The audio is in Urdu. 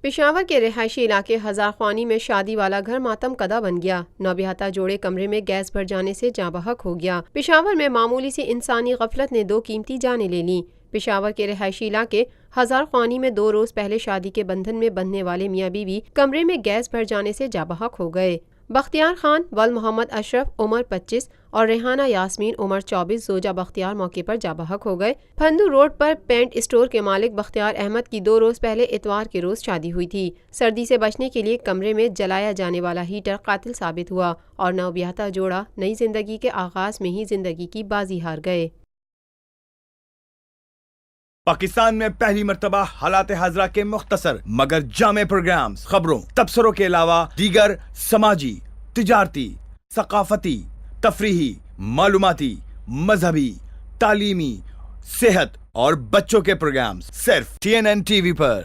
پشاور کے رہائشی علاقے ہزار خوانی میں شادی والا گھر ماتم کدہ بن گیا۔ نوبیاہتا جوڑے کمرے میں گیس بھر جانے سے جاں بحق ہو گیا۔ پشاور میں معمولی سی انسانی غفلت نے دو قیمتی جانیں لے لیں۔ پشاور کے رہائشی علاقے ہزار خوانی میں 2 روز پہلے شادی کے بندھن میں بندھنے والے میاں بیوی کمرے میں گیس بھر جانے سے جاں بحق ہو گئے۔ بختیار خان ول محمد اشرف عمر 25 اور ریحانہ یاسمین عمر 24 زوجہ بختیار موقع پر جاں بحق ہو گئے۔ پھندو روڈ پر پینٹ اسٹور کے مالک بختیار احمد کی 2 روز پہلے اتوار کے روز شادی ہوئی تھی۔ سردی سے بچنے کے لیے کمرے میں جلایا جانے والا ہیٹر قاتل ثابت ہوا اور نوبیاہتا جوڑا نئی زندگی کے آغاز میں ہی زندگی کی بازی ہار گئے۔ پاکستان میں پہلی مرتبہ حالات حاضرہ کے مختصر مگر جامع پروگرامز، خبروں، تبصروں کے علاوہ دیگر سماجی، تجارتی، ثقافتی، تفریحی، معلوماتی، مذہبی، تعلیمی، صحت اور بچوں کے پروگرامز صرف TNN TV پر۔